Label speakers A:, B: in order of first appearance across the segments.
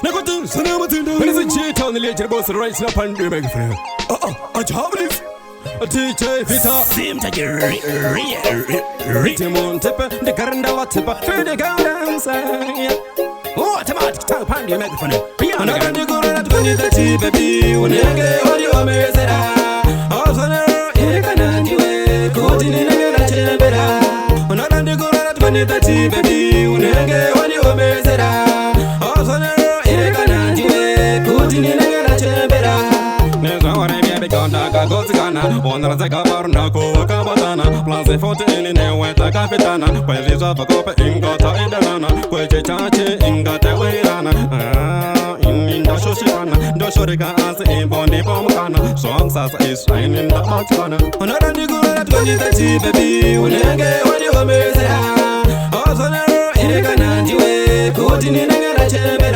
A: Nagotu, Sanamatindu, and it's a cheat on the ledger boss right up and do make friend. A job is a teacher, Vita, seem to get Ritimon tipper, the Garanda tipper, the Garanda. Oh, automatic type and you make friend. I'm not going to go at 2030, baby, when you get what you are missing. Also, you can't do it, go in a chamber. I'm not going to go at 2030, baby, when you get what you are missing. Also, you can't do it, go in a chamber. There's no one I become a Gozana, one of the Gabarnaco, Cabatana, plus a 14 in a wet like Capitana, where is of a copper in Gota in the Lana, where they charge in Gata Wayrana. In the Shoshana, Doshorika as a Bonnie Bomcana, songs as is shining in the hot corner. Another good at 2030, baby, when you get what you are missing. Also, you can't do it, go in a chamber.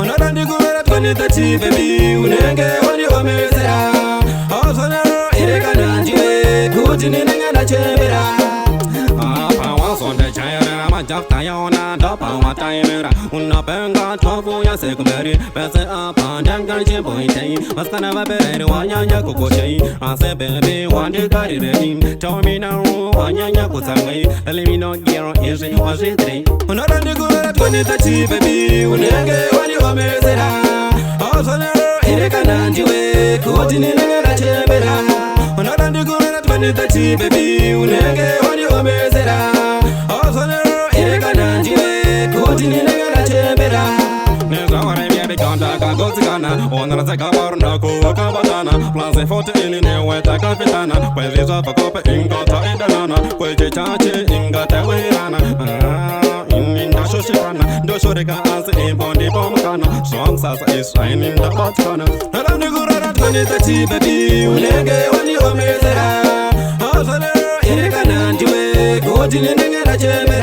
A: Another good at 2030, baby, when you get what you are missing. Also, you can't do it, go in a chamber. On the China, I'm a job Tayona, Dapa, Timer, una penga, Tofu, Secondary, Pesa up, and Dangan Point, was kind of a better one, Yakuko, I said, baby, one day got it in. Tell me now, one Yakusa, let me know, Gero, is it was it three? Another good at 2030, baby, when you get what you are missing. Also, you can't do it, go in a chamber. Another good at 2030, baby, when you get what you are missing. Also, you can't do it, go in a chamber. There's no one I become a Gozana, one of the Gabarnaco, Cabatana, plus a 14 in a wet like Capitana, where is of a copper in Gota in the Lana, where they charge in Gata Wayrana. In the Shoshana, Doshorika as a Bonnie Bomcana, songs as is shining in the hot corner. I don't go at 2030, baby, when you get what you are missing. Also, you can't do it, go in a chamber.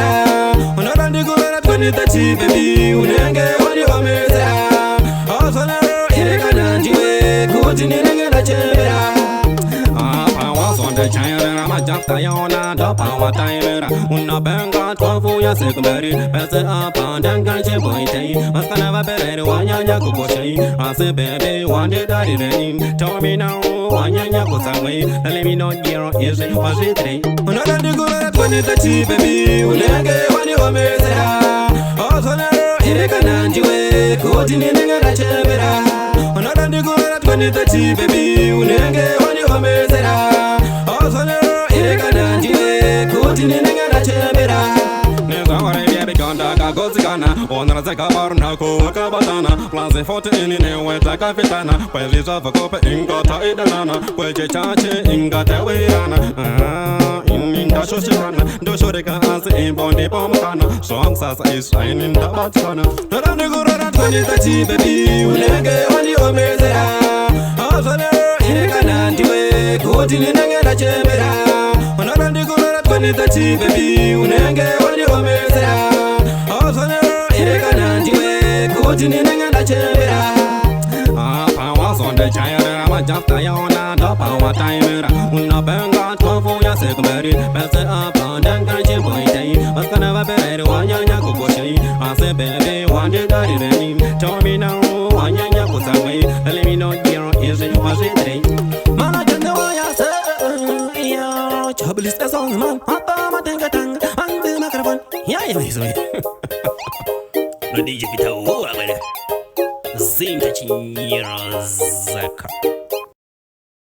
A: Another go at 2030, baby, when you get what you are missing. Also, you can't do it, go in a chamber. I was on the China, I'm a job Tayona, Dapa, Timer, una benga, Tofu, Secondary, Pesa up, and Dangan Point, was kind of a better one, Yakuko, I said, baby, one day got it in. Tell me now, one Yakusa, let me know, Gero, is it was it three? Another good at 2030, baby, when you get what you are missing. Also, you can't do it, go in a chamber. Another good at 2030, baby, when you get what you are missing. Also, you can't do it, go in a chamber. There's no one I become a Gozana, one of the Gabarnaco, Cabatana, plus a 14 in a wet like Capitana, where is of a copper in Gota in the Lana, where they charge in Gata Wayrana. In the Shoshana, Doshorika as a Bonnie Bomcana, songs as is shining in the hot corner. Not on the good at 2030, baby, when you get what you are missing. Also, you can't do it, go in a chamber. Not on the good at 2030, baby, when you get what you are missing. Also, you can't do it, go in a chamber. I was on the China, I'm a job Tayona, Dapa, Timer, una benga, Tofu, Secondary, Pesa up, and Dangan Point, was kind of a better one, Yakuko, I said, baby, one day got it in. Tell me now, one Yakusa, let me know, Gero, is it was it three? Man, I don't know why I said, yeah, trouble is the song, man. I think I tang, and the microphone. Yeah, this way. No DJ Vita, Zim, Zaka.